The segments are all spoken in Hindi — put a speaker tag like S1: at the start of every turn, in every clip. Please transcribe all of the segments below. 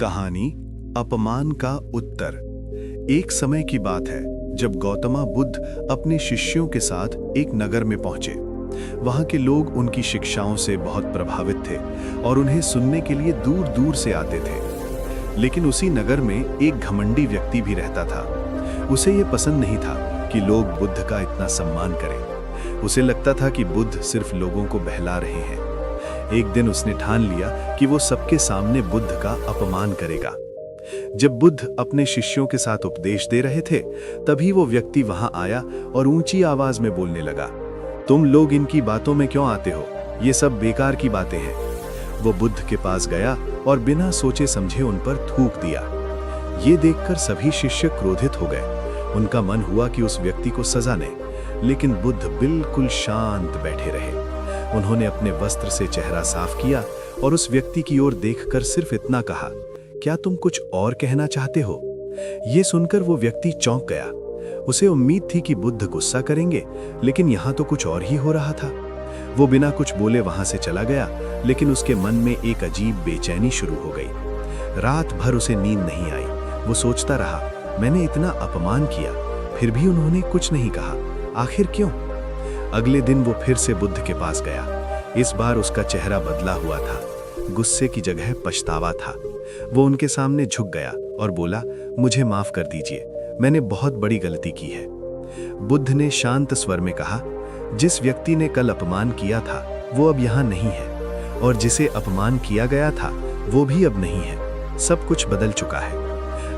S1: कहानी अपमान का उत्तर। एक समय की बात है जब गौतमा बुद्ध अपने शिष्यों के साथ एक नगर में पहुंचे। वहां के लोग उनकी शिक्षाओं से बहुत प्रभावित थे और उन्हें सुनने के लिए दूर दूर से आते थे। लेकिन उसी नगर में एक घमंडी व्यक्ति भी रहता था। उसे ये पसंद नहीं था कि लोग बुद्ध का इतना सम्मान करें। उसे लगता था कि बुद्ध सिर्फ लोगों को बहला रहे हैं। एक दिन उसने ठान लिया कि वो सबके सामने बुद्ध का अपमान करेगा। जब बुद्ध अपने शिष्यों के साथ उपदेश दे रहे थे, तभी वो व्यक्ति वहां आया और ऊंची आवाज में बोलने लगा, तुम लोग इनकी बातों में क्यों आते हो? ये सब बेकार की बातें हैं। वो बुद्ध के पास गया और बिना सोचे समझे उन पर थूक दिया। ये देखकर सभी शिष्य क्रोधित हो गए। उनका मन हुआ कि उस व्यक्ति को सजा दें, लेकिन बुद्ध बिल्कुल शांत बैठे रहे। उन्होंने अपने वस्त्र से चेहरा साफ किया और उस व्यक्ति की ओर देखकर सिर्फ इतना कहा, क्या तुम कुछ और कहना चाहते हो? ये सुनकर वो व्यक्ति चौंक गया। उसे उम्मीद थी कि बुद्ध गुस्सा करेंगे, लेकिन यहाँ तो कुछ और ही हो रहा था। वो बिना कुछ बोले वहां से चला गया, लेकिन उसके मन में एक अजीब बेचैनी शुरू हो गई। रात भर उसे नींद नहीं आई। वो सोचता रहा, मैंने इतना अपमान किया, फिर भी उन्होंने कुछ नहीं कहा, आखिर क्यों? अगले दिन वो फिर से बुद्ध के पास गया। इस बार उसका चेहरा बदला हुआ था। गुस्से की जगह पछतावा था। वो उनके सामने झुक गया और बोला, मुझे माफ कर दीजिए, मैंने बहुत बड़ी गलती की है। बुद्ध ने शांत स्वर में कहा, जिस व्यक्ति ने कल अपमान किया था वो अब यहाँ नहीं है, और जिसे अपमान किया गया था वो भी अब नहीं है। सब कुछ बदल चुका है।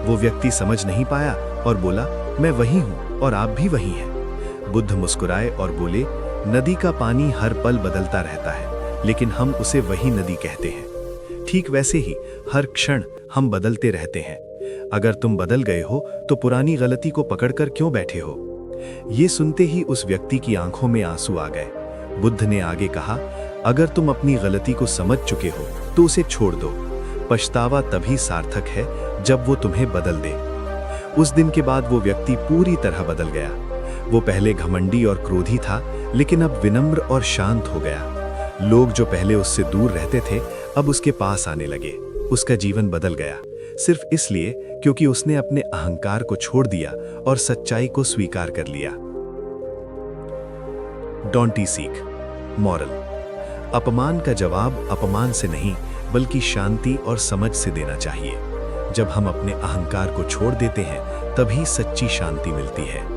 S1: वो व्यक्ति समझ नहीं पाया और बोला, मैं वही हूँ और आप भी वही हैं। बुद्ध मुस्कुराए और बोले, नदी का पानी हर पल बदलता रहता है, लेकिन हम उसे वही नदी कहते हैं। ठीक वैसे ही हर क्षण हम बदलते रहते हैं। अगर तुम बदल गए हो तो पुरानी गलती को पकड़कर क्यों बैठे हो? ये सुनते ही उस व्यक्ति की आंखों में आंसू आ गए। बुद्ध ने आगे कहा, अगर तुम अपनी गलती को समझ चुके हो तो उसे छोड़ दो। पछतावा तभी सार्थक है जब वो तुम्हें बदल दे। उस दिन के बाद वो व्यक्ति पूरी तरह बदल गया। वो पहले घमंडी और क्रोधी था, लेकिन अब विनम्र और शांत हो गया। लोग जो पहले उससे दूर रहते थे, अब उसके पास आने लगे। उसका जीवन बदल गया, सिर्फ इसलिए क्योंकि उसने अपने अहंकार को छोड़ दिया और सच्चाई को स्वीकार कर लिया। डॉन्टी सीख मॉरल: अपमान का जवाब अपमान से नहीं, बल्कि शांति और समझ से देना चाहिए। जब हम अपने अहंकार को छोड़ देते हैं, तभी सच्ची शांति मिलती है।